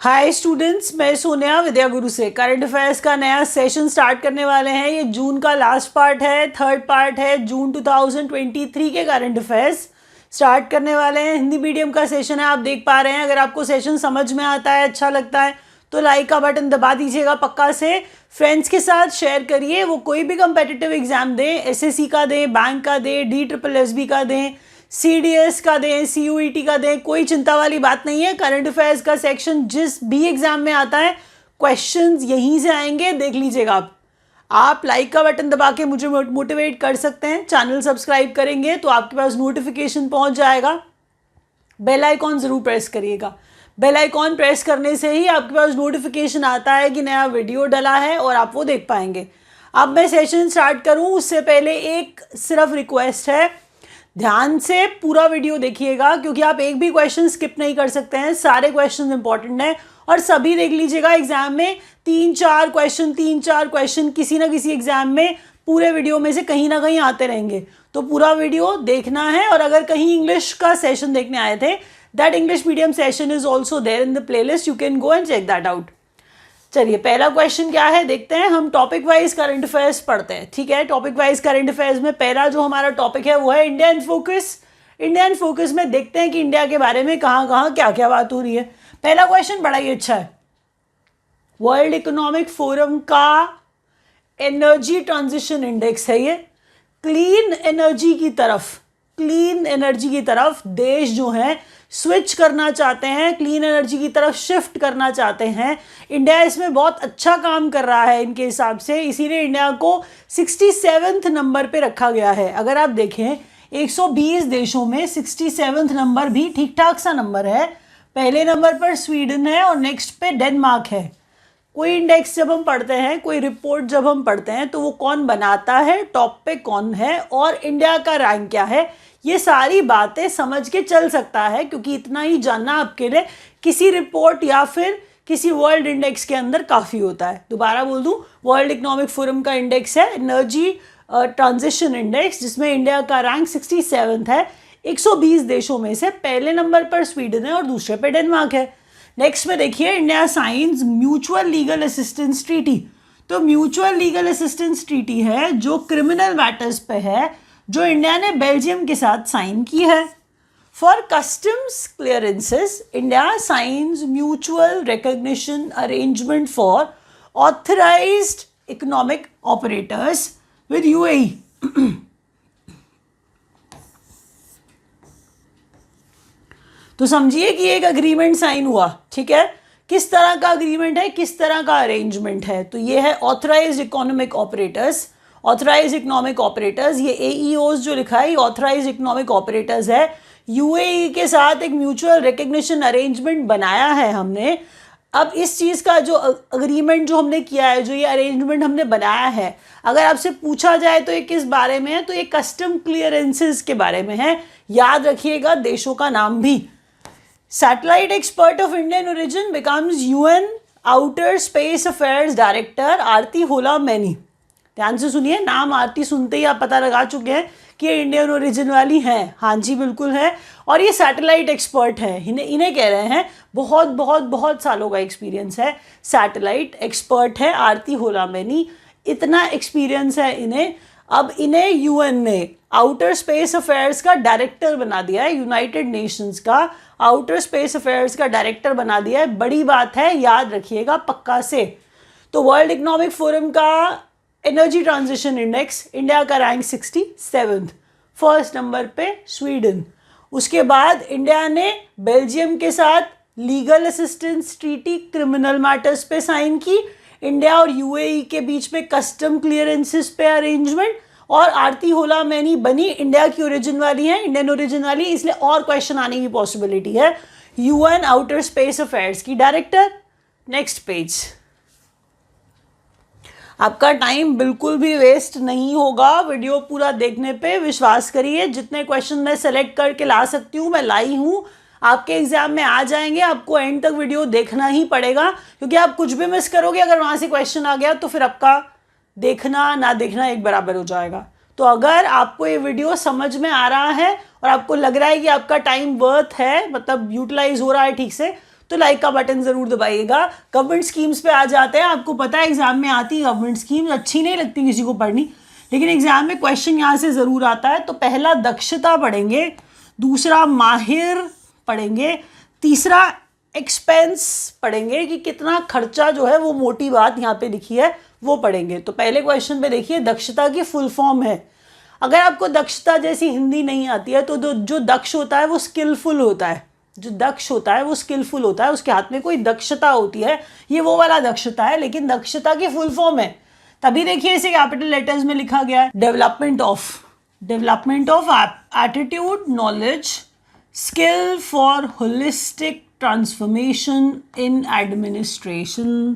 Hi students, मैं सोनिया विद्या गुरु से current affairs का नया सेशन स्टार्ट करने वाले हैं। ये जून का लास्ट पार्ट है, थर्ड पार्ट है। जून 2023 के करंट अफेयर्स स्टार्ट करने वाले हैं। हिंदी मीडियम का सेशन है, आप देख पा रहे हैं। अगर आपको सेशन समझ में आता है, अच्छा लगता है तो लाइक का बटन दबा दीजिएगा पक्का से। फ्रेंड्स के साथ शेयर करिए, वो कोई भी कंपेटिटिव एग्जाम दें, एसएससी का दें, बैंक का दें, DSSB का दें, CDS का दें, CUET का दें, कोई चिंता वाली बात नहीं है। करंट अफेयर्स का सेक्शन जिस भी एग्जाम में आता है, क्वेश्चंस यहीं से आएंगे, देख लीजिएगा। आप लाइक का बटन दबा के मुझे मोटिवेट कर सकते हैं। चैनल सब्सक्राइब करेंगे तो आपके पास नोटिफिकेशन पहुंच जाएगा। बेल आइकॉन ज़रूर प्रेस करिएगा। बेल आइकॉन प्रेस करने से ही आपके पास नोटिफिकेशन आता है कि नया वीडियो डला है और आप वो देख पाएंगे। अब मैं सेशन स्टार्ट करूं उससे पहले एक सिर्फ रिक्वेस्ट है, ध्यान से पूरा वीडियो देखिएगा क्योंकि आप एक भी क्वेश्चन स्किप नहीं कर सकते हैं। सारे क्वेश्चन इंपॉर्टेंट हैं और सभी देख लीजिएगा। एग्जाम में 3-4 क्वेश्चन किसी ना किसी एग्जाम में पूरे वीडियो में से कहीं ना कहीं आते रहेंगे, तो पूरा वीडियो देखना है। और अगर कहीं इंग्लिश का सेशन देखने आए थे, that English medium session is also there in the playlist, you can go and check that out. चलिए, पहला क्वेश्चन क्या है देखते हैं। हम टॉपिक वाइज करंट अफेयर्स पढ़ते हैं, ठीक है। टॉपिक वाइज करंट अफेयर्स में पहला जो हमारा टॉपिक है वो है India in focus. India in focus में देखते हैं कि इंडिया के बारे में कहाँ कहाँ क्या क्या बात हो रही है। पहला क्वेश्चन बड़ा ही अच्छा है। वर्ल्ड इकोनॉमिक फोरम का एनर्जी ट्रांजिशन इंडेक्स है ये। क्लीन एनर्जी की तरफ देश जो है स्विच करना चाहते हैं, क्लीन एनर्जी की तरफ शिफ्ट करना चाहते हैं। इंडिया इसमें बहुत अच्छा काम कर रहा है इनके हिसाब से, इसीलिए इंडिया को 67वें नंबर पे रखा गया है। अगर आप देखें 120 देशों में 67वें नंबर भी ठीक ठाक सा नंबर है। पहले नंबर पर स्वीडन है और नेक्स्ट पे डेनमार्क है। कोई इंडेक्स जब हम पढ़ते हैं, कोई रिपोर्ट जब हम पढ़ते हैं, तो वो कौन बनाता है, टॉप पे कौन है और इंडिया का रैंक क्या है, ये सारी बातें समझ के चल सकता है। क्योंकि इतना ही जानना आपके लिए किसी रिपोर्ट या फिर किसी वर्ल्ड इंडेक्स के अंदर काफ़ी होता है। दोबारा बोल दूं, वर्ल्ड इकोनॉमिक फोरम का इंडेक्स है एनर्जी ट्रांजिशन इंडेक्स, जिसमें इंडिया का रैंक 67 है। 120 देशों में से पहले नंबर पर स्वीडन है और दूसरे पे डेनमार्क है। नेक्स्ट में देखिए, India science mutual legal assistance treaty. तो म्यूचुअल लीगल असिस्टेंस ट्रीटी है जो क्रिमिनल मैटर्स पे है, जो इंडिया ने बेल्जियम के साथ साइन की है। For customs clearances, India science mutual recognition arrangement for authorised economic operators with UAE। तो समझिए कि एक अग्रीमेंट साइन हुआ, ठीक है। किस तरह का अग्रीमेंट है, किस तरह का अरेंजमेंट है, तो ये है authorised economic operators. Authorised economic operators, ये AEOs जो लिखा है, ऑथराइज्ड इकोनॉमिक ऑपरेटर्स है। UAE के साथ एक म्यूचुअल रिकग्निशन अरेंजमेंट बनाया है हमने। अब इस चीज़ का जो अग्रीमेंट जो हमने किया है, जो ये अरेंजमेंट हमने बनाया है, अगर आपसे पूछा जाए तो ये किस बारे में है, तो ये कस्टम क्लियरेंसेस के बारे में है। याद रखिएगा देशों का नाम भी। Satellite expert of Indian origin becomes UN outer space affairs director Aarti Holla Maini. ध्यान से सुनिए, नाम आरती सुनते ही आप पता लगा चुके हैं कि ये इंडियन ओरिजिन वाली हैं। हाँ जी, बिल्कुल है। और ये सैटेलाइट एक्सपर्ट है, इन्हें कह रहे हैं। बहुत बहुत बहुत सालों का एक्सपीरियंस है, सैटेलाइट एक्सपर्ट है आरती होला मैनी। इतना एक्सपीरियंस है इन्हें। अब इन्हें UN ने आउटर स्पेस अफेयर्स का डायरेक्टर बना दिया है। यूनाइटेड नेशंस का आउटर स्पेस अफेयर्स का डायरेक्टर बना दिया है। बड़ी बात है, याद रखिएगा पक्का से। तो वर्ल्ड इकोनॉमिक फोरम का एनर्जी ट्रांजिशन इंडेक्स, इंडिया का रैंक 67, फर्स्ट नंबर पे स्वीडन। उसके बाद इंडिया ने बेल्जियम के साथ legal assistance treaty criminal matters पे साइन की। इंडिया और UAE के बीच में कस्टम क्लियरेंसेस पे अरेंजमेंट। और आरती होला मैनी बनी इंडिया की ओरिजिन वाली है, इंडियन ओरिजिन वाली, इसलिए और क्वेश्चन आने की पॉसिबिलिटी है। UN आउटर स्पेस अफेयर्स की डायरेक्टर। Next page. आपका टाइम बिल्कुल भी वेस्ट नहीं होगा वीडियो पूरा देखने पे, विश्वास करिए। जितने क्वेश्चन मैं सेलेक्ट करके ला सकती हूँ मैं लाई हूँ, आपके एग्जाम में आ जाएंगे। आपको एंड तक वीडियो देखना ही पड़ेगा, क्योंकि आप कुछ भी मिस करोगे, अगर वहाँ से क्वेश्चन आ गया तो फिर आपका देखना ना देखना एक बराबर हो जाएगा। तो अगर आपको ये वीडियो समझ में आ रहा है और आपको लग रहा है कि आपका टाइम वर्थ है, मतलब यूटिलाइज हो रहा है ठीक से, तो लाइक का बटन ज़रूर दबाइएगा। गवर्नमेंट स्कीम्स पे आ जाते हैं। आपको पता है एग्जाम में आती है गवर्नमेंट स्कीम्स, अच्छी नहीं लगती किसी को पढ़नी, लेकिन एग्जाम में क्वेश्चन यहाँ से ज़रूर आता है। तो पहला दक्षता पढ़ेंगे, दूसरा माहिर पढ़ेंगे, तीसरा एक्सपेंस पढ़ेंगे कि कितना खर्चा जो है, वो मोटी बात यहाँ पे लिखी है वो पढ़ेंगे। तो पहले क्वेश्चन पे देखिए, दक्षता की फुल फॉर्म है। अगर आपको दक्षता जैसी हिंदी नहीं आती है तो जो दक्ष होता है वो स्किलफुल होता है, जो दक्ष होता है वो स्किलफुल होता है, उसके हाथ में कोई दक्षता होती है, ये वो वाला दक्षता है, लेकिन दक्षता की फुल फॉर्म है। तभी देखिए इसे कैपिटल लेटर्स में लिखा गया है, development of attitude, knowledge, skill for holistic transformation in administration.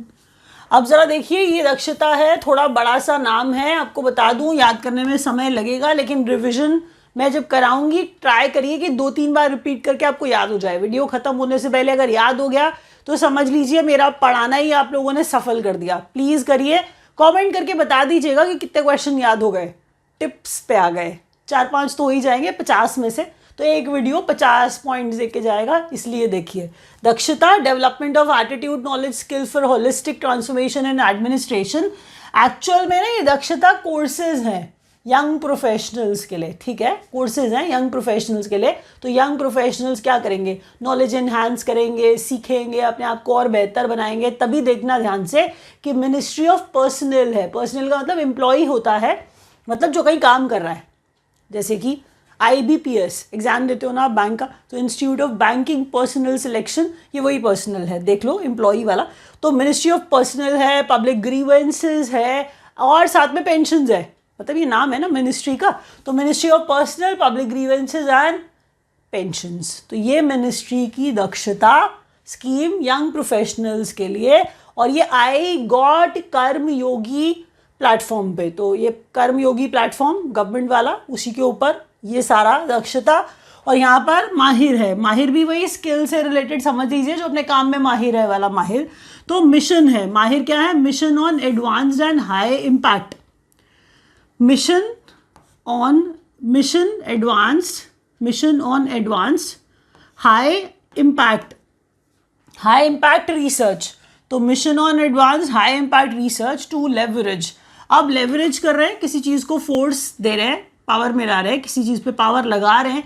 अब ज़रा देखिए, ये दक्षता है, थोड़ा बड़ा सा नाम है, आपको बता दूं याद करने में समय लगेगा, लेकिन रिवीजन मैं जब कराऊंगी ट्राई करिए कि 2-3 बार रिपीट करके आपको याद हो जाए। वीडियो ख़त्म होने से पहले अगर याद हो गया तो समझ लीजिए मेरा पढ़ाना ही आप लोगों ने सफल कर दिया। प्लीज़ करिए, कमेंट करके बता दीजिएगा कि कितने क्वेश्चन याद हो गए, टिप्स पे आ गए। 4-5 तो हो ही जाएंगे 50 में से, तो एक वीडियो 50 पॉइंट्स देके जाएगा। इसलिए देखिए, दक्षता, development of attitude, knowledge, skill for holistic transformation and administration. Actual में ना ये दक्षता कोर्सेज हैं यंग प्रोफेशनल्स के लिए, ठीक है, कोर्सेज हैं यंग प्रोफेशनल्स के लिए। तो यंग प्रोफेशनल्स क्या करेंगे, नॉलेज एनहांस करेंगे, सीखेंगे, अपने आप को और बेहतर बनाएंगे। तभी देखना ध्यान से कि मिनिस्ट्री ऑफ पर्सनल है, पर्सनल का मतलब एम्प्लॉय होता है, मतलब जो कहीं काम कर रहा है, जैसे कि IBPS एग्जाम देते हो ना आप बैंक का, तो institute of banking personal selection, ये वही पर्सनल है, देख लो एम्प्लॉई वाला। तो मिनिस्ट्री ऑफ पर्सनल है, पब्लिक ग्रीवेंसेस है, और साथ में पेंशंस है, मतलब ये नाम है ना मिनिस्ट्री का, तो ministry of personal, public grievances and pensions. तो ये मिनिस्ट्री की दक्षता स्कीम यंग प्रोफेशनल्स के लिए, और ये आई गॉट कर्मयोगी प्लेटफॉर्म पे। तो ये कर्मयोगी प्लेटफॉर्म गवर्नमेंट वाला, उसी के ऊपर ये सारा दक्षता। और यहाँ पर माहिर है, माहिर भी वही स्किल से रिलेटेड समझ लीजिए, जो अपने काम में माहिर है वाला माहिर। तो मिशन है, माहिर क्या है, mission on advanced and high impact, mission on advanced high impact research. तो mission on advanced high impact research to leverage. अब लेवरेज कर रहे हैं, किसी चीज़ को फोर्स दे रहे हैं, पावर में ला रहे हैं, किसी चीज़ पे पावर लगा रहे हैं,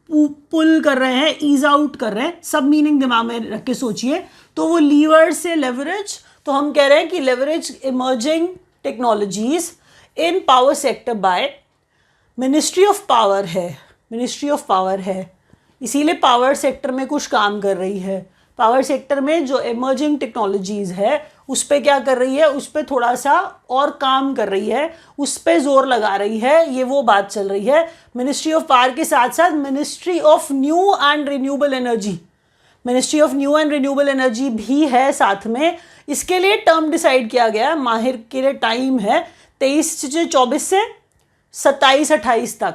पुल कर रहे हैं, ईज आउट कर रहे हैं, सब मीनिंग दिमाग में रख के सोचिए। तो वो लीवर से लेवरेज, तो हम कह रहे हैं कि leverage emerging technologies in power sector by ministry of power है, इसीलिए पावर सेक्टर में कुछ काम कर रही है। पावर सेक्टर में जो इमर्जिंग टेक्नोलॉजीज है उस पर क्या कर रही है, उस पर थोड़ा सा और काम कर रही है, उस पर जोर लगा रही है, ये वो बात चल रही है। मिनिस्ट्री ऑफ पावर के साथ साथ ministry of new and renewable energy भी है साथ में। इसके लिए टर्म डिसाइड किया गया, माहिर के लिए टाइम है 23-24 से 27-28 तक,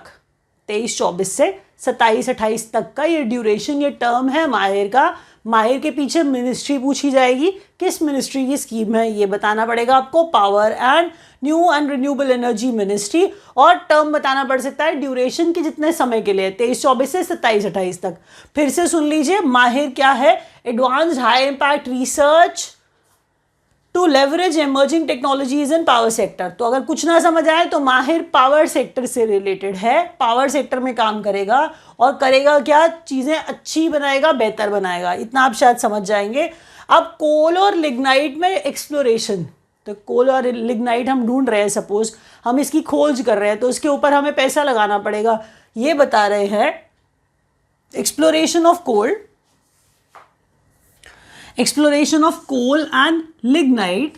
23-24 से 27-28 तक का ये ड्यूरेशन, ये टर्म है माहिर का। माहिर के पीछे मिनिस्ट्री पूछी जाएगी, किस मिनिस्ट्री की स्कीम है ये बताना पड़ेगा आपको, power and new and renewable energy ministry, और टर्म बताना पड़ सकता है ड्यूरेशन की, जितने समय के लिए, 23-24 से 27-28 तक। फिर से सुन लीजिए, माहिर क्या है, advanced high impact research to leverage emerging technologies in power sector. तो अगर कुछ ना समझ आए तो माहिर पावर सेक्टर से रिलेटेड है, पावर सेक्टर में काम करेगा, और करेगा क्या, चीज़ें अच्छी बनाएगा, बेहतर बनाएगा, इतना आप शायद समझ जाएंगे। अब कोल और लिग्नाइट में एक्सप्लोरेशन, तो कोल और लिग्नाइट हम ढूंढ रहे हैं, सपोज हम इसकी खोज कर रहे हैं, तो इसके ऊपर हमें पैसा लगाना पड़ेगा, ये बता रहे हैं। Exploration of coal and lignite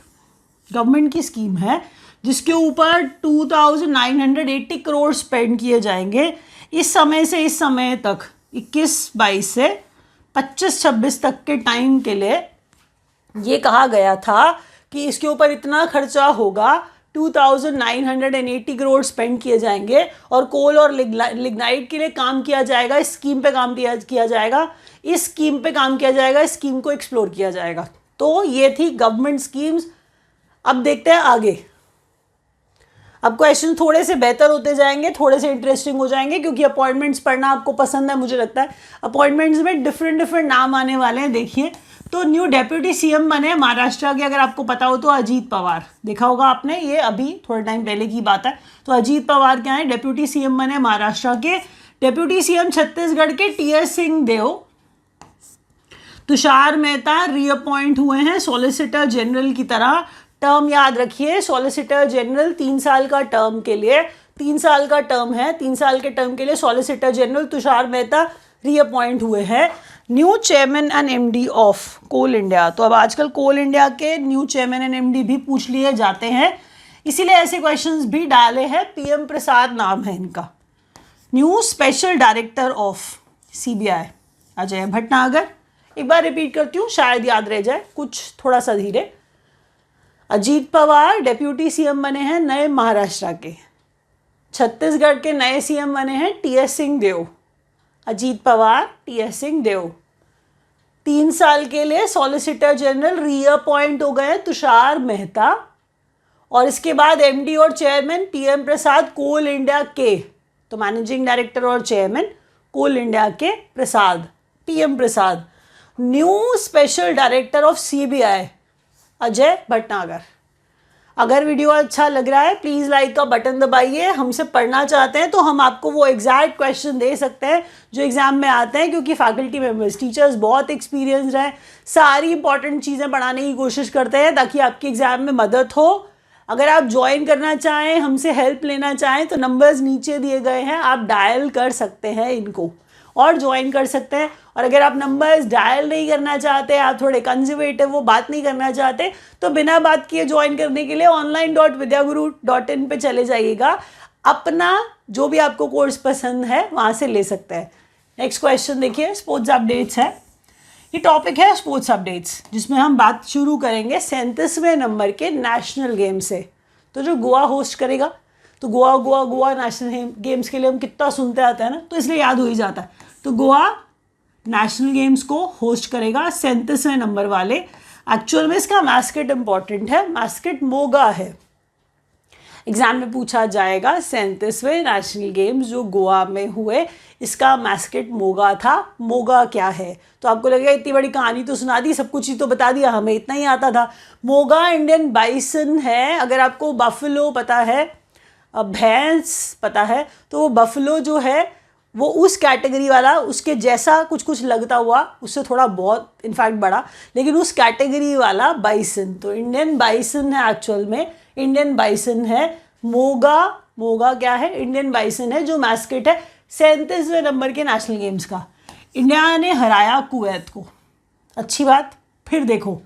government की स्कीम है, जिसके ऊपर 2980 करोड़ स्पेंड किए जाएंगे इस समय से इस समय तक, 21-22 से 25-26 तक के टाइम के लिए। ये कहा गया था कि इसके ऊपर इतना खर्चा होगा, 2980 करोड़ स्पेंड किए जाएंगे, और कोल और लिग्नाइट के लिए काम किया जाएगा, इस स्कीम पे काम किया जाएगा, इस स्कीम को एक्सप्लोर किया जाएगा। तो ये थी गवर्नमेंट स्कीम्स। अब देखते हैं आगे। अब क्वेश्चन थोड़े से बेहतर होते जाएंगे, थोड़े से इंटरेस्टिंग हो जाएंगे, क्योंकि अपॉइंटमेंट्स पढ़ना आपको पसंद है, मुझे लगता है। अपॉइंटमेंट्स में डिफरेंट नाम आने वाले हैं। देखिए, तो न्यू डेप्यूटी सीएम बने महाराष्ट्र के, अगर आपको पता हो तो अजीत पवार, देखा होगा आपने, ये अभी थोड़े टाइम पहले की बात है। तो अजीत पवार क्या है, डेप्यूटी सीएम बने महाराष्ट्र के। डेप्यूटी सीएम छत्तीसगढ़ के टीएस सिंहदेव। तुषार मेहता रीअपॉइंट हुए हैं सॉलिसिटर जनरल की तरह। टर्म याद रखिए, सॉलिसिटर जनरल 3 साल का टर्म के लिए, 3 साल का टर्म है, 3 साल के टर्म के लिए solicitor general Tushar Mehta reappoint हुए हैं। New chairman and MD of Coal India, तो अब आजकल कोल इंडिया के न्यू चेयरमैन एंड एमडी भी पूछ लिए जाते हैं, इसीलिए ऐसे क्वेश्चंस भी डाले हैं। पीएम प्रसाद नाम है इनका। New special director of CBI Ajay Bhatnagar. एक बार रिपीट करती हूँ, शायद याद रह जाए, कुछ थोड़ा सा धीरे। अजीत पवार डेप्यूटी सीएम बने हैं नए महाराष्ट्र के। छत्तीसगढ़ के नए सीएम बने हैं टीएस सिंहदेव। अजीत पवार, टीएस सिंहदेव। 3 साल के लिए सॉलिसिटर जनरल रीअपॉइंट हो गए तुषार मेहता। और इसके बाद एमडी और chairman PM Prasad Coal India के, तो मैनेजिंग डायरेक्टर और चेयरमैन कोल इंडिया के Prasad, PM Prasad. New special director of CBI Ajay Bhatnagar. अगर वीडियो अच्छा लग रहा है प्लीज़ लाइक का बटन दबाइए। हमसे पढ़ना चाहते हैं तो हम आपको वो एग्जैक्ट क्वेश्चन दे सकते हैं जो एग्जाम में आते हैं, क्योंकि फैकल्टी मेंबर्स, टीचर्स बहुत एक्सपीरियंस्ड हैं, सारी इंपॉर्टेंट चीज़ें पढ़ाने की कोशिश करते हैं ताकि आपकी एग्जाम में मदद हो। अगर आप ज्वाइन करना चाहें, हमसे हेल्प लेना चाहें, तो नंबर्स नीचे दिए गए हैं, आप डायल कर सकते हैं इनको और ज्वाइन कर सकते हैं। और अगर आप नंबर्स डायल नहीं करना चाहते, आप थोड़े कंजर्वेटिव, वो बात नहीं करना चाहते, तो बिना बात किए ज्वाइन करने के लिए online.vidyaguru.in पे चले जाइएगा। अपना जो भी आपको कोर्स पसंद है वहाँ से ले सकते हैं। नेक्स्ट क्वेश्चन देखिए, स्पोर्ट्स अपडेट्स है। ये टॉपिक है स्पोर्ट्स अपडेट्स, जिसमें हम बात शुरू करेंगे 37वें नंबर के नेशनल गेम से। तो जो गोवा होस्ट करेगा, तो गोवा नेशनल गेम्स के लिए हम कितना सुनते आते हैं ना, तो इसलिए याद हो ही जाता है। तो गोवा नेशनल गेम्स को होस्ट करेगा 37वें नंबर वाले। एक्चुअल में इसका मैस्केट इंपॉर्टेंट है, मैस्केट मोगा है। एग्जाम में पूछा जाएगा 37वें नेशनल गेम्स जो गोवा में हुए, इसका मैस्केट मोगा था। मोगा क्या है? तो आपको लगेगा इतनी बड़ी कहानी तो सुना दी, सब कुछ ही तो बता दिया, हमें इतना ही आता था। मोगा इंडियन बाइसन है। अगर आपको बफलो पता है, भैंस पता है, तो वो बफलो जो है वो उस कैटेगरी वाला, उसके जैसा कुछ लगता हुआ, उससे थोड़ा बहुत इनफैक्ट बड़ा, लेकिन उस कैटेगरी वाला बाइसन, तो इंडियन बाइसन है। एक्चुअल में इंडियन बाइसन है। मोगा क्या है? इंडियन बाइसन है, जो मैस्केट है 37वें नंबर के नेशनल गेम्स का। इंडिया ने हराया कुवैत को, अच्छी बात। फिर देखो,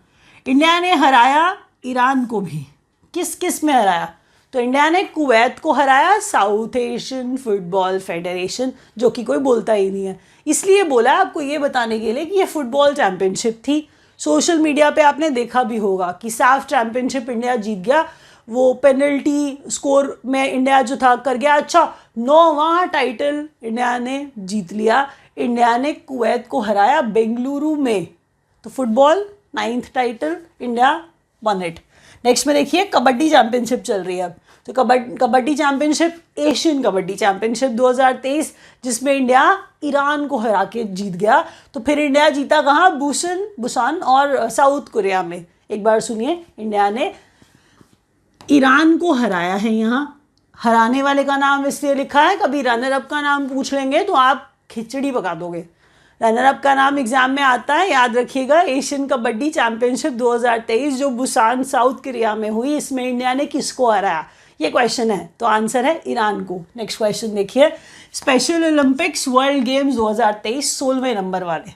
इंडिया ने हराया ईरान को भी। किस किस में हराया? तो इंडिया ने कुवैत को हराया, साउथ एशियन फुटबॉल फेडरेशन, जो कि कोई बोलता ही नहीं है, इसलिए बोला आपको ये बताने के लिए कि ये फुटबॉल चैंपियनशिप थी। सोशल मीडिया पे आपने देखा भी होगा कि साफ चैंपियनशिप इंडिया जीत गया, वो पेनल्टी स्कोर में इंडिया जो था कर गया। अच्छा, 9वां टाइटल इंडिया ने जीत लिया। इंडिया ने कुवैत को हराया बेंगलुरु में। तो football 9th title, India one it. Next में देखिए, कबड्डी चैंपियनशिप चल रही है अब। तो kabaddi championship, Asian kabaddi championship 2023, जिसमें इंडिया ईरान को हरा के जीत गया। तो फिर इंडिया जीता कहाँ? बुसान और साउथ कोरिया में। एक बार सुनिए, इंडिया ने ईरान को हराया है। यहाँ हराने वाले का नाम इसलिए लिखा है, कभी रनर अप का नाम पूछ लेंगे तो आप खिचड़ी पका दोगे। रनर अप का नाम एग्जाम में आता है, याद रखिएगा। एशियन कबड्डी चैंपियनशिप 2023 जो बुसान साउथ कोरिया में हुई, इसमें इंडिया ने किसको हराया? ये क्वेश्चन है, तो आंसर है ईरान को। नेक्स्ट क्वेश्चन देखिए, स्पेशल ओलंपिक्स वर्ल्ड गेम्स 2023 16वें नंबर वाले।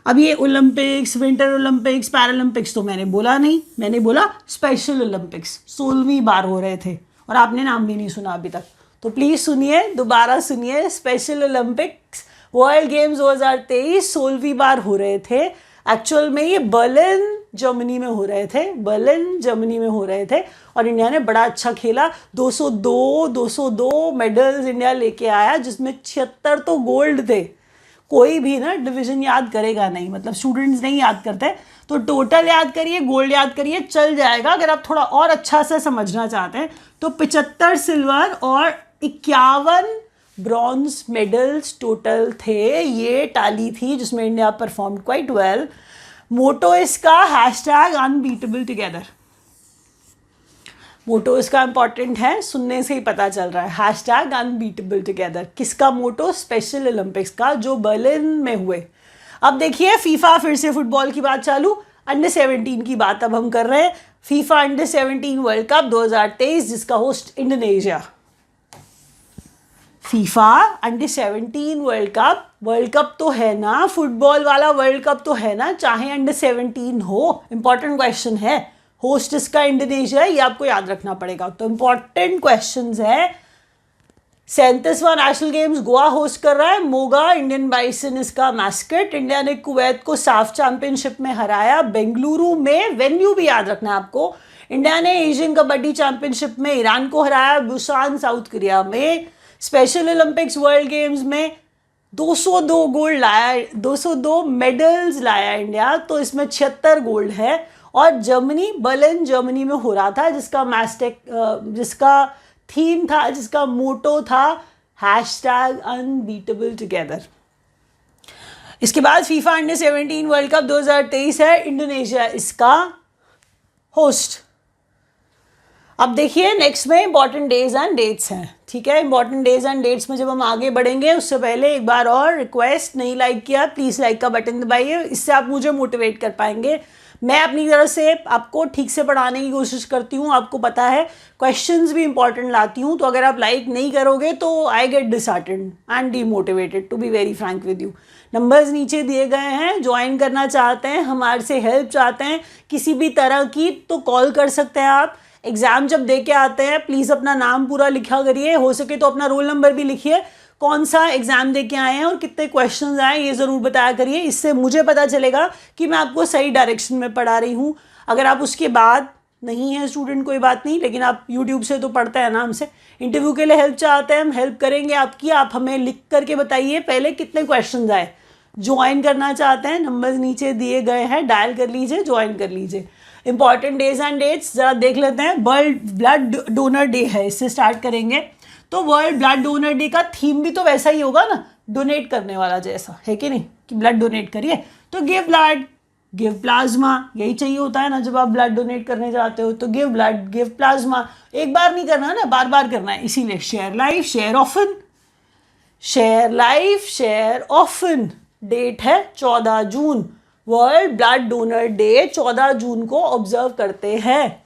अब ये ओलंपिक्स, विंटर ओलंपिक्स, पैरालंपिक्स तो मैंने बोला नहीं, मैंने बोला स्पेशल ओलंपिक्स 16वीं बार हो रहे थे और आपने नाम भी नहीं सुना अभी तक। तो प्लीज़ सुनिए, दोबारा सुनिए। स्पेशल ओलंपिक्स वर्ल्ड गेम्स 2023 16वीं बार हो रहे थे। एक्चुअल में ये बर्लिन जर्मनी में हो रहे थे और इंडिया ने बड़ा अच्छा खेला। 202 मेडल्स इंडिया लेके आया, जिसमें 76 तो गोल्ड थे। कोई भी ना डिवीजन याद करेगा नहीं, मतलब स्टूडेंट्स नहीं याद करते, तो टोटल याद करिए, गोल्ड याद करिए, चल जाएगा। अगर आप थोड़ा और अच्छा से समझना चाहते हैं तो 75 सिल्वर और 51 ब्रॉन्ज मेडल्स टोटल थे। ये टाली थी जिसमें इंडिया परफॉर्म क्वाइट वेल। मोटो इसका #अनबीटेबल टुगेदर। मोटो इसका इंपॉर्टेंट है, सुनने से ही पता चल रहा है। #अनबीटेबल टुगेदर किसका मोटो? स्पेशल ओलंपिक्स का जो बर्लिन में हुए। अब देखिए फीफा फिर से फुटबॉल की बात चालू। अंडर-17 की बात अब हम कर रहे हैं। फीफा अंडर-17 वर्ल्ड कप 2023 जिसका host Indonesia. FIFA under-17 world cup तो है ना, फुटबॉल वाला वर्ल्ड कप तो है ना, चाहे अंडर-17 हो। इंपॉर्टेंट क्वेश्चन है। होस्ट इसका इंडोनेशिया है, ये आपको याद रखना पड़ेगा। तो इंपॉर्टेंट क्वेश्चंस है। 37वां नेशनल गेम्स गोवा होस्ट कर रहा है। मोगा इंडियन बाइसन इसका मैस्कट। इंडिया ने कुवैत को साफ चैंपियनशिप में हराया बेंगलुरु में। वेन्यू भी याद रखना है आपको। इंडिया ने एशियन कबड्डी चैंपियनशिप में ईरान को हराया बुसान साउथ कोरिया में। स्पेशल ओलंपिक्स वर्ल्ड गेम्स में 202 गोल्ड लाया, 202 मेडल्स लाया इंडिया, तो इसमें 76 गोल्ड है। और जर्मनी, बर्लिन जर्मनी में हो रहा था, जिसका थीम था, जिसका मोटो था #अनबीटेबल टुगेदर। इसके बाद फीफा अंडर-17 वर्ल्ड कप 2023 है। इंडोनेशिया इसका होस्ट। अब देखिए नेक्स्ट में इंपॉर्टेंट डेज एंड डेट्स हैं, ठीक है। इंपॉर्टेंट डेज एंड डेट्स में जब हम आगे बढ़ेंगे उससे पहले एक बार और रिक्वेस्ट, नहीं लाइक किया प्लीज़ लाइक का बटन दबाइए, इससे आप मुझे मोटिवेट कर पाएंगे। मैं अपनी तरफ से आपको ठीक से पढ़ाने की कोशिश करती हूँ, आपको पता है क्वेश्चंस भी इंपॉर्टेंट लाती हूँ। तो अगर आप लाइक नहीं करोगे तो I get disheartened and demotivated, to be very frank with you. Numbers नीचे दिए गए हैं। ज्वाइन करना चाहते हैं, हमारे से हेल्प चाहते हैं किसी भी तरह की, तो कॉल कर सकते हैं आप। एग्ज़ाम जब दे के आते हैं प्लीज़ अपना नाम पूरा लिखा करिए, हो सके तो अपना रोल नंबर भी लिखिए, कौन सा एग्ज़ाम दे के आए हैं और कितने क्वेश्चंस आए ये ज़रूर बताया करिए। इससे मुझे पता चलेगा कि मैं आपको सही डायरेक्शन में पढ़ा रही हूँ। अगर आप उसके बाद नहीं है स्टूडेंट कोई बात नहीं, लेकिन आप यूट्यूब से तो पढ़ते हैं ना हमसे, इंटरव्यू के लिए हेल्प चाहते हैं, हम हेल्प करेंगे आपकी। आप हमें लिख करके बताइए पहले कितने क्वेश्चन आए। ज्वाइन करना चाहते हैं, नंबर्स नीचे दिए गए हैं, डायल कर लीजिए, ज्वाइन कर लीजिए। इंपॉर्टेंट डेज एंड डेट्स ज़रा देख लेते हैं। वर्ल्ड ब्लड डोनर डे है, इससे स्टार्ट करेंगे। तो वर्ल्ड ब्लड डोनर डे का थीम भी तो वैसा ही होगा ना, डोनेट करने वाला जैसा, है कि नहीं, कि ब्लड डोनेट करिए। तो गिव ब्लड गिव प्लाज्मा, यही चाहिए होता है ना जब आप ब्लड डोनेट करने जाते हो। तो गिव ब्लड गिव प्लाज्मा, एक बार नहीं करना ना, बार बार करना है। इसीलिए share life share often, share life share often. Date है 14 जून। वर्ल्ड ब्लड डोनर डे 14 जून को ऑब्जर्व करते हैं।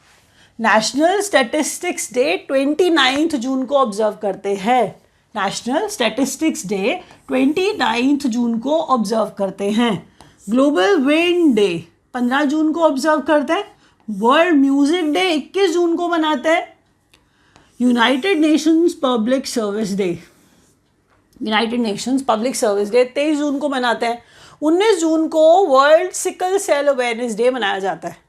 नेशनल स्टैटिस्टिक्स डे 29 जून को ऑब्जर्व करते हैं। नेशनल स्टैटिस्टिक्स डे 29 जून को ऑब्जर्व करते हैं। ग्लोबल विंड डे 15 जून को ऑब्जर्व करते हैं। वर्ल्ड म्यूजिक डे 21 जून को मनाते हैं। United Nations public service day, United Nations public service day 23 जून को मनाते हैं। 19 जून को world sickle cell awareness day मनाया जाता है।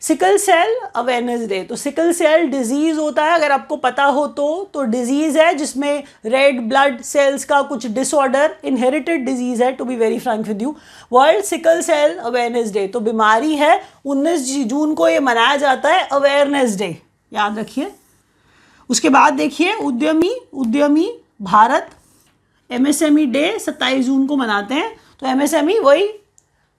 सिकल सेल अवेयरनेस डे, तो सिकल सेल डिजीज़ होता है, अगर आपको पता हो तो डिजीज़ है जिसमें रेड ब्लड सेल्स का कुछ डिसऑर्डर, इनहेरिटेड डिजीज़ है, to be very frank with you. World sickle cell awareness day तो बीमारी है, 19 जून को ये मनाया जाता है अवेयरनेस डे, याद रखिए। उसके बाद देखिए उद्यमी भारत MSME डे 27 जून को मनाते हैं। तो MSME वही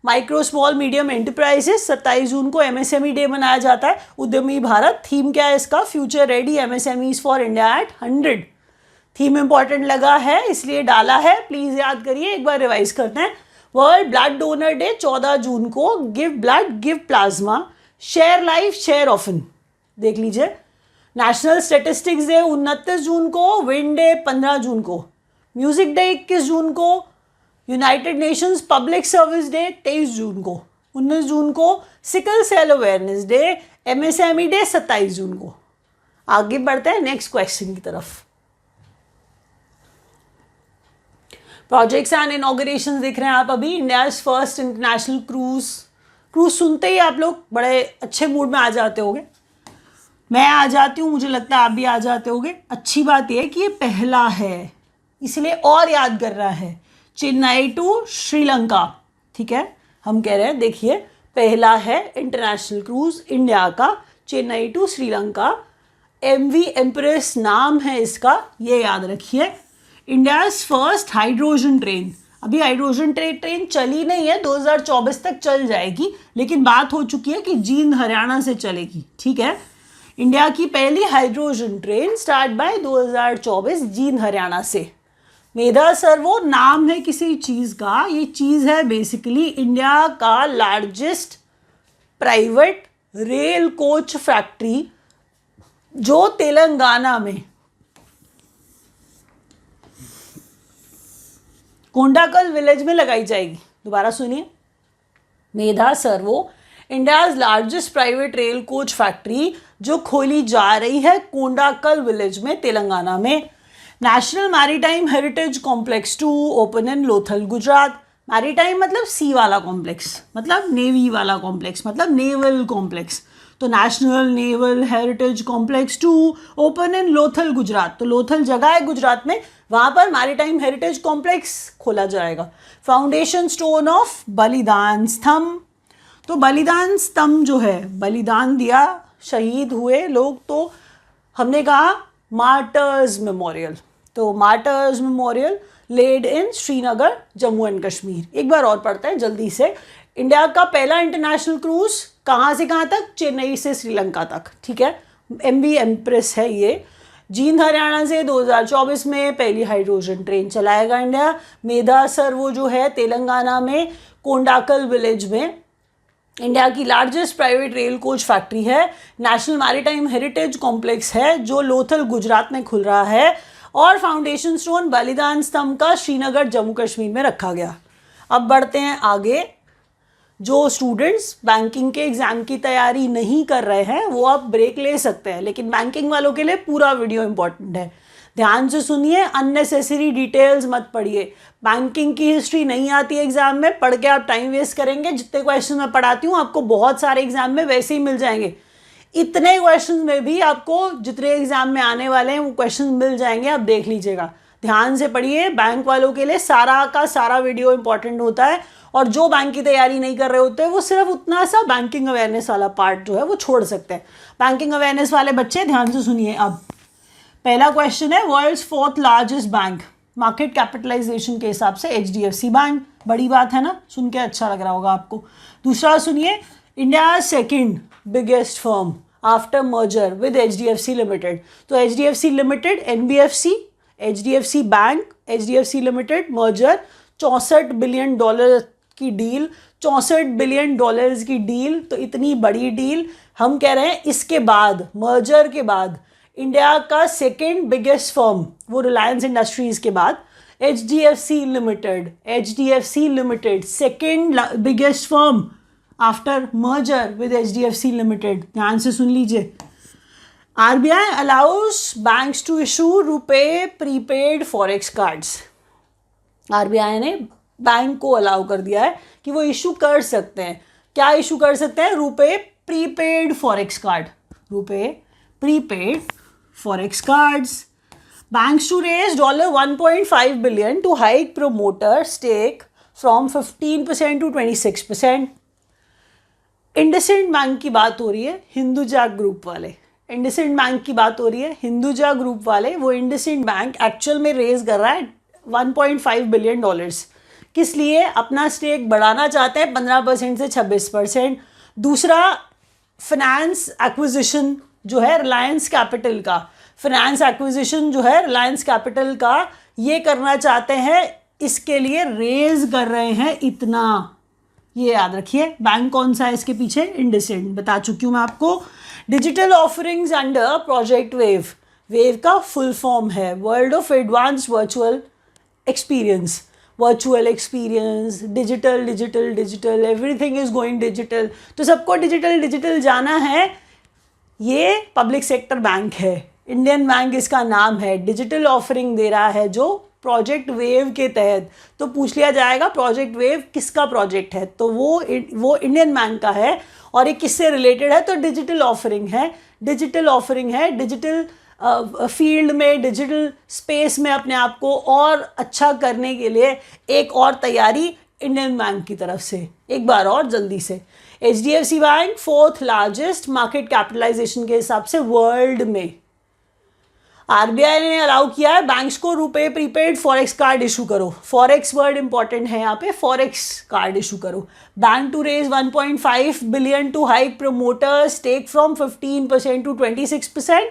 माइक्रो स्मॉल मीडियम एंटरप्राइजेस, 27 जून को MSME डे मनाया जाता है। उद्यमी भारत, थीम क्या है इसका? Future ready MSMEs for India at 100। Theme important लगा है इसलिए डाला है, प्लीज़ याद करिए, एक बार रिवाइज करते हैं। वर्ल्ड ब्लड डोनर डे 14 जून को, give blood give plasma, share life share often, देख लीजिए। नेशनल स्टैटिस्टिक्स डे 29 जून को, विंड डे 15 जून को, म्यूजिक डे 21 जून को, United Nations public service day 23 जून को, 19 जून को sickle cell awareness day, MSME day 27 जून को। आगे बढ़ते हैं नेक्स्ट क्वेश्चन की तरफ। प्रोजेक्ट्स एंड इनॉग्रेशन देख रहे हैं आप अभी। इंडियाज फर्स्ट इंटरनेशनल क्रूज सुनते ही आप लोग बड़े अच्छे मूड में आ जाते होंगे। मैं आ जाती हूँ, मुझे लगता है आप भी आ जाते होंगे। अच्छी बात यह है कि ये पहला है इसलिए और याद कर रहा है। चेन्नई टू श्रीलंका, ठीक है। हम कह रहे हैं देखिए पहला है इंटरनेशनल क्रूज इंडिया का Chennai to Sri Lanka, MV empress नाम है इसका, ये याद रखिए। इंडियाज फर्स्ट हाइड्रोजन ट्रेन, अभी हाइड्रोजन ट्रेन चली नहीं है, 2024 तक चल जाएगी, लेकिन बात हो चुकी है कि जींद हरियाणा से चलेगी, ठीक है। इंडिया की पहली hydrogen train start by 2024 Jind Haryana से। मेधा सर्वो नाम है किसी चीज़ का, ये चीज़ है बेसिकली इंडिया का largest private rail coach factory जो तेलंगाना में कोंडाकल विलेज में लगाई जाएगी। दोबारा सुनिए, Medha Servo India's largest private rail coach factory जो खोली जा रही है कोंडाकल विलेज में तेलंगाना में। National maritime heritage complex 2 open in Lothal Gujarat. Maritime मतलब सी वाला कॉम्प्लेक्स, मतलब नेवी वाला कॉम्प्लेक्स, मतलब नेवल कॉम्प्लेक्स। तो national naval heritage complex 2 open in Lothal Gujarat, तो लोथल जगह है गुजरात में, वहाँ पर मैरीटाइम हेरिटेज कॉम्प्लेक्स खोला जाएगा। फाउंडेशन स्टोन ऑफ बलिदान स्तंभ, तो बलिदान स्तंभ जो है, बलिदान दिया, शहीद हुए लोग, तो हमने कहा मार्टर्स मेमोरियल, तो martyrs memorial laid in Srinagar Jammu and Kashmir. एक बार और पढ़ते हैं जल्दी से। इंडिया का पहला इंटरनेशनल क्रूज कहाँ से कहाँ तक, चेन्नई से श्रीलंका तक, ठीक है। MV एम्प्रेस है ये। जींद हरियाणा से 2024 में पहली हाइड्रोजन ट्रेन चलाएगा इंडिया। मेधा सर्वो जो है तेलंगाना में कोंडाकल विलेज में इंडिया की largest private rail coach factory है। नेशनल मैरीटाइम हेरिटेज कॉम्प्लेक्स है जो लोथल गुजरात में खुल रहा है, और फाउंडेशन स्टोन बलिदान स्तंभ का श्रीनगर जम्मू कश्मीर में रखा गया। अब बढ़ते हैं आगे। जो स्टूडेंट्स बैंकिंग के एग्जाम की तैयारी नहीं कर रहे हैं वो आप ब्रेक ले सकते हैं, लेकिन बैंकिंग वालों के लिए पूरा वीडियो इंपॉर्टेंट है, ध्यान से सुनिए, अननेसेसरी डिटेल्स मत पढ़िए। बैंकिंग की हिस्ट्री नहीं आती है एग्जाम में, पढ़ के आप टाइम वेस्ट करेंगे। जितने क्वेश्चन मैं पढ़ाती हूँ आपको बहुत सारे एग्जाम में वैसे ही मिल जाएंगे, इतने क्वेश्चन में भी आपको जितने एग्जाम में आने वाले हैं वो क्वेश्चन मिल जाएंगे, आप देख लीजिएगा। ध्यान से पढ़िए, बैंक वालों के लिए सारा का सारा वीडियो इंपॉर्टेंट होता है, और जो बैंक की तैयारी नहीं कर रहे होते हैं वो सिर्फ उतना सा बैंकिंग अवेयरनेस वाला पार्ट जो है वो छोड़ सकते हैं। बैंकिंग अवेयरनेस वाले बच्चे ध्यान से सुनिए। अब पहला क्वेश्चन है, world's 4th largest bank market capitalisation के हिसाब से HDFC बैंक, बड़ी बात है ना, सुन के अच्छा लग रहा होगा आपको। दूसरा सुनिए, India second biggest firm after merger with HDFC limited, तो HDFC limited, NBFC, HDFC bank, HDFC limited merger, $64 billion की डील, $64 बिलियन की डील, तो इतनी बड़ी डील। हम कह रहे हैं इसके बाद, मर्जर के बाद, इंडिया का सेकेंड बिगेस्ट फर्म, वो रिलायंस इंडस्ट्रीज के बाद, HDFC limited second biggest firm after merger with HDFC limited. ध्यान से सुन लीजिए। RBI allows banks to issue RuPay prepaid forex cards. RBI ने बैंक को अलाउ कर दिया है कि वो इशू कर सकते हैं। क्या इशू कर सकते हैं? RuPay prepaid forex card, RuPay prepaid forex cards. Banks to raise $1.5 billion to hike promoter stake from 15% to 26%। IndusInd bank की बात हो रही है, हिंदुजा ग्रुप वाले, इंडसइंड बैंक की बात हो रही है, हिंदुजा ग्रुप वाले, वो इंडसइंड बैंक एक्चुअल में रेज कर रहा है $1.5 बिलियन। किस लिए? अपना स्टेक बढ़ाना चाहते हैं 15% से 26%। दूसरा, फाइनेंस एक्विजिशन जो है रिलायंस कैपिटल का, फाइनेंस एक्विजिशन जो है रिलायंस कैपिटल का, ये करना चाहते हैं, इसके लिए रेज कर रहे हैं इतना, ये याद रखिए। बैंक कौन सा है इसके पीछे? इंडसइंड, बता चुकी हूँ मैं आपको। Digital offerings under project wave, wave का फुल फॉर्म है world of advanced virtual experience, virtual experience, digital digital digital, everything is going digital, तो सबको डिजिटल डिजिटल जाना है। ये पब्लिक सेक्टर बैंक है, इंडियन बैंक इसका नाम है, डिजिटल ऑफरिंग दे रहा है जो प्रोजेक्ट वेव के तहत। तो पूछ लिया जाएगा प्रोजेक्ट वेव किसका प्रोजेक्ट है, तो वो इंडियन बैंक का है, और ये किससे रिलेटेड है? तो डिजिटल ऑफरिंग है, डिजिटल ऑफरिंग है, डिजिटल फील्ड में, डिजिटल स्पेस में अपने आप को और अच्छा करने के लिए एक और तैयारी इंडियन बैंक की तरफ से एक बार और जल्दी से। HDFC bank 4th largest market capitalisation के हिसाब से वर्ल्ड में। RBI ने अलाउ किया है बैंक्स को रुपए प्रीपेड फॉरेक्स कार्ड इशू करो। फॉरेक्स वर्ड इंपॉर्टेंट है यहाँ पे, फॉरेक्स कार्ड इशू करो। Bank to raise 1.5 billion to hike promoter stake from 15% to 26%।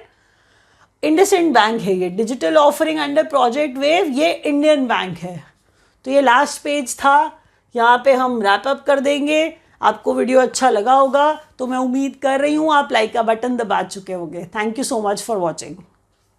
IndusInd bank है ये। Digital offering under project wave, ये इंडियन बैंक है। तो ये लास्ट पेज था, यहाँ पे हम रैप अप कर देंगे। आपको वीडियो अच्छा लगा होगा तो मैं उम्मीद कर रही हूँ आप लाइक का बटन दबा चुके होंगे। Thank you so much for watching.